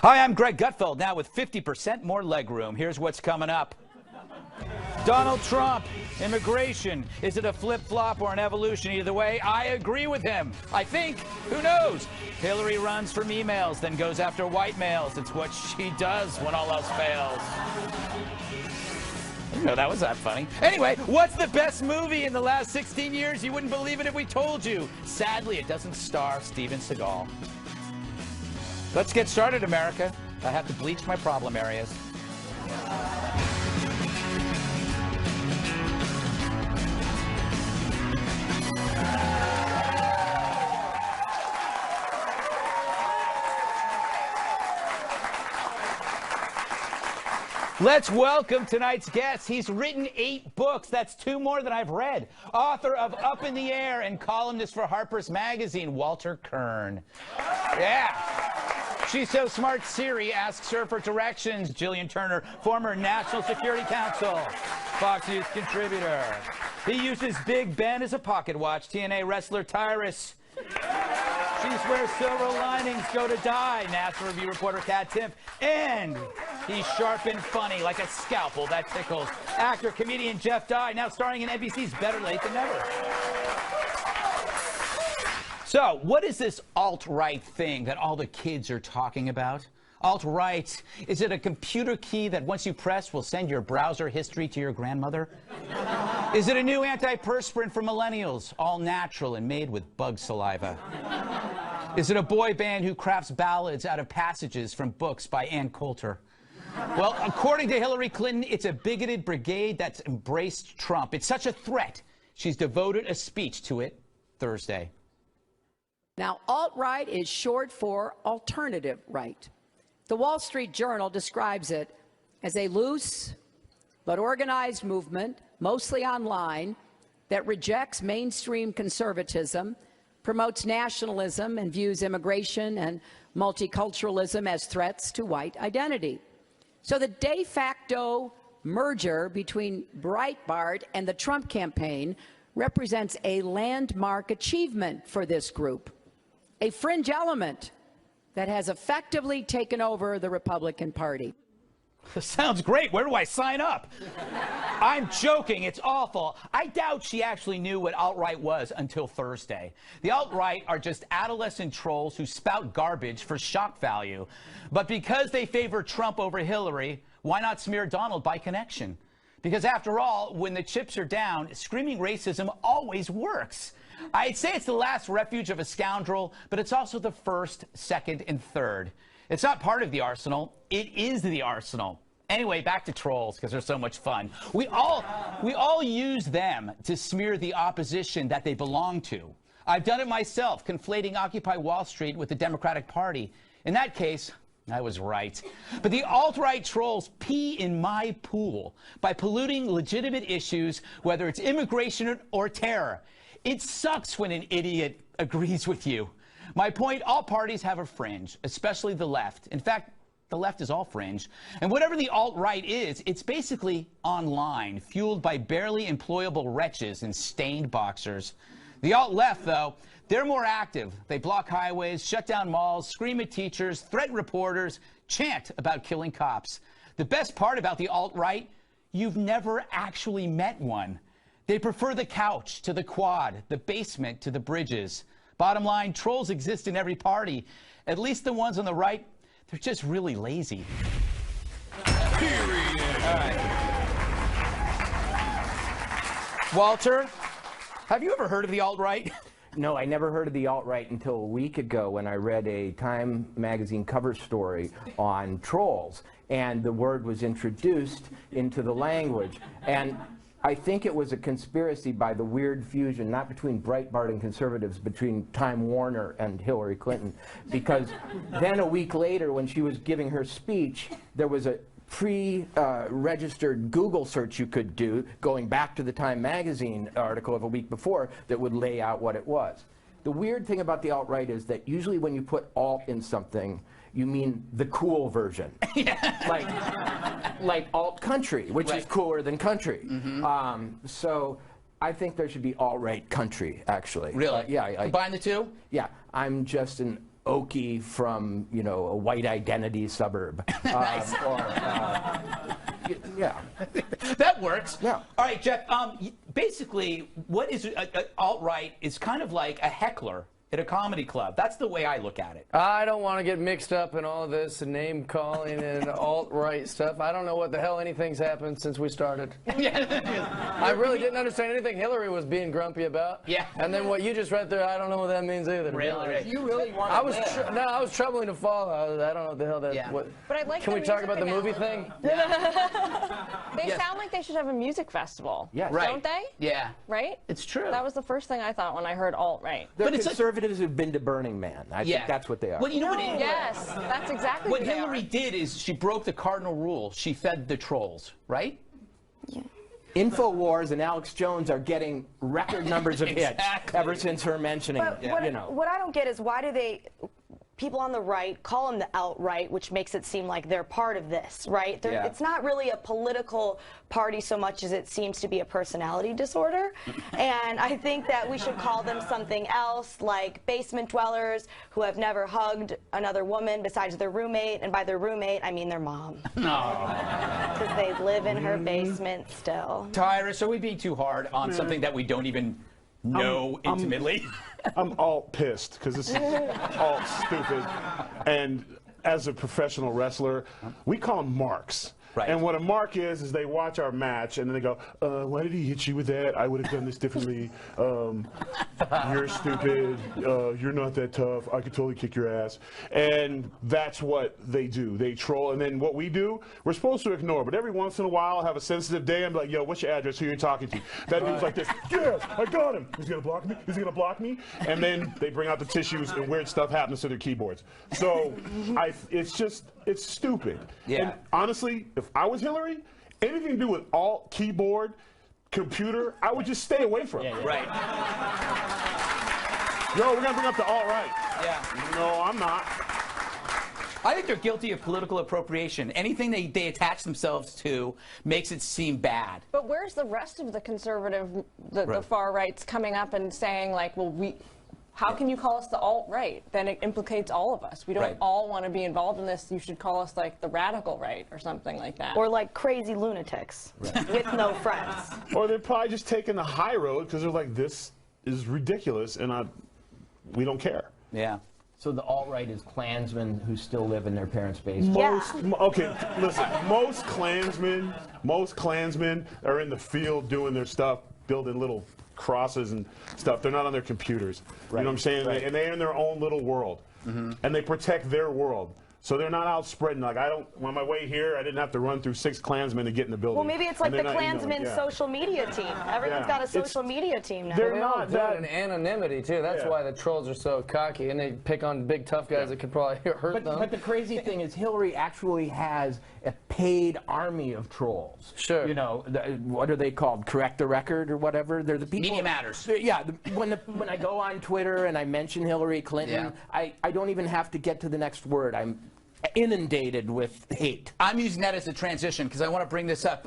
Hi, I'm Greg Gutfeld, now with 50% more legroom. Here's what's coming up. Donald Trump, immigration. Is it a flip-flop or an evolution? Either way, I agree with him. I think. Who knows? Hillary runs from emails, then goes after white males. It's what she does when all else fails. I didn't know that was that funny. Anyway, what's the best movie in the last 16 years? You wouldn't believe it if we told you. Sadly, it doesn't star Steven Seagal. Let's get started, America. I have to bleach my problem areas. Let's welcome tonight's guest. He's written 8 books. That's 2 more than I've read. Author of Up in the Air and columnist for Harper's Magazine, Walter Kirn. Yeah. She's so smart, Siri asks her for directions. Gillian Turner, former National Security Council, Fox News contributor. He uses Big Ben as a pocket watch. TNA wrestler Tyrus. She's where silver linings go to die. National Review reporter Katherine Timpf. And he's sharp and funny, like a scalpel that tickles. Actor, comedian Jeff Dye, now starring in NBC's Better Late Than Never. So, what is this alt-right thing that all the kids are talking about? Alt-right, is it a computer key that once you press will send your browser history to your grandmother? Is it a new antiperspirant for millennials, all natural and made with bug saliva? Is it a boy band who crafts ballads out of passages from books by Ann Coulter? Well, according to Hillary Clinton, it's a bigoted brigade that's embraced Trump. It's such a threat, she's devoted a speech to it Thursday. Now, alt-right is short for alternative right. The Wall Street Journal describes it as a loose but organized movement, mostly online, that rejects mainstream conservatism, promotes nationalism, and views immigration and multiculturalism as threats to white identity. So the de facto merger between Breitbart and the Trump campaign represents a landmark achievement for this group, a fringe element that has effectively taken over the Republican Party. Sounds great. Where do I sign up? I'm joking. It's awful. I doubt she actually knew what alt-right was until Thursday. The alt-right are just adolescent trolls who spout garbage for shock value. But because they favor Trump over Hillary, why not smear Donald by connection? Because after all, when the chips are down, screaming racism always works. I'd say it's the last refuge of a scoundrel, but it's also the first, second, and third. It's not part of the arsenal. It is the arsenal. Anyway, back to trolls, because they're so much fun. We all use them to smear the opposition that they belong to. I've done it myself, conflating Occupy Wall Street with the Democratic Party. In that case, I was right. But the alt-right trolls pee in my pool by polluting legitimate issues, whether it's immigration or terror. It sucks when an idiot agrees with you. My point, all parties have a fringe, especially the left. In fact, the left is all fringe. And whatever the alt-right is, it's basically online, fueled by barely employable wretches and stained boxers. The alt-left, though, they're more active. They block highways, shut down malls, scream at teachers, threaten reporters, chant about killing cops. The best part about the alt-right, you've never actually met one. They prefer the couch to the quad, the basement to the bridges. Bottom line, trolls exist in every party. At least the ones on the right, they're just really lazy. Period. All right. Walter, have you ever heard of the alt-right? No, I never heard of the alt-right until a week ago when I read a Time magazine cover story on trolls, and the word was introduced into the language. And I think it was a conspiracy by the weird fusion, not between Breitbart and conservatives, between Time Warner and Hillary Clinton. Because then a week later, when she was giving her speech, there was a pre-registered Google search you could do, going back to the Time magazine article of a week before, that would lay out what it was. The weird thing about the alt-right is that usually when you put alt in something, you mean the cool version. like alt country, which is cooler than country. So I think there should be alt-right country, actually. Really? Yeah. Combine the two? Yeah. I'm just an Okie from, you know, a white identity suburb. Nice. Yeah. That works. Yeah. All right, Jeff. Basically, what is alt-right is kind of like a heckler at a comedy club. That's the way I look at it. I don't want to get mixed up in all this name calling and alt-right stuff. I don't know what the hell anything's happened since we started. I really didn't understand anything Hillary was being grumpy about. Yeah. And then what you just read there, I don't know what that means either. Really? You really want I was troubling to follow. I don't know what the hell that. Yeah. What, But I like can the we talk music about the movie thing? They sound like they should have a music festival. Yes. Right. Don't they? Yeah. Right? It's true. That was the first thing I thought when I heard alt-right. The But it's conservatives have been to Burning Man. I think that's what they are. Well, you know what? Yes, that's exactly What what they Hillary are. did is she broke the cardinal rule. She fed the trolls, right? InfoWars and Alex Jones are getting record numbers of hits Exactly. ever since her mentioning, But you know. what I don't get is why do people on the right call them the alt-right, which makes it seem like they're part of this, right? Yeah. It's not really a political party so much as it seems to be a personality disorder. And I think that we should call them something else, like basement dwellers who have never hugged another woman besides their roommate. And by their roommate, I mean their mom. No. Because they live in her basement still. Tyrus, are we being too hard on something that we don't even know intimately? I'm all pissed because this is all stupid. And as a professional wrestler, we call them marks. Right. And what a mark is they watch our match and then they go, why did he hit you with that? I would have done this differently. You're stupid. You're not that tough. I could totally kick your ass. And that's what they do. They troll. And then what we do, we're supposed to ignore. But every once in a while, I'll have a sensitive day. I'm like, yo, what's your address? Who you're talking to? That dude's like this. Yes, I got him. He's going to block me. He's going to block me. And then they bring out the tissues and weird stuff happens to their keyboards. So it's stupid. Yeah. And honestly, if I was Hillary, anything to do with alt, keyboard, computer, I would just stay away from it. Right. Yo, we're going to bring up the alt-right. Yeah. No, I'm not. I think they're guilty of political appropriation. Anything they attach themselves to makes it seem bad. But where's the rest of the conservative, the far rights coming up and saying, like, well, how can you call us the alt-right? Then it implicates all of us. We don't all want to be involved in this. You should call us, like, the radical right or something like that. Or like crazy lunatics with no friends. Or they're probably just taking the high road because they're like, this is ridiculous, and we don't care. Yeah. So the alt-right is Klansmen who still live in their parents' basement. Okay, listen, most Klansmen are in the field doing their stuff, building little crosses and stuff. They're not on their computers. You know what I'm saying? And they're in their own little world. And they protect their world. So they're not out spreading. Like, on my way here, I didn't have to run through 6 Klansmen to get in the building. Well, maybe it's like the Klansmen social media team. Everyone's got a social media team now. They're not that that in anonymity too. That's why the trolls are so cocky, and they pick on big tough guys that could probably hurt them. But the crazy thing is Hillary actually has a paid army of trolls. Sure. You know, what are they called? Correct the record or whatever? They're the people. Media Matters. Yeah. When I go on Twitter and I mention Hillary Clinton, I don't even have to get to the next word. I'm inundated with hate. I'm using that as a transition because I want to bring this up.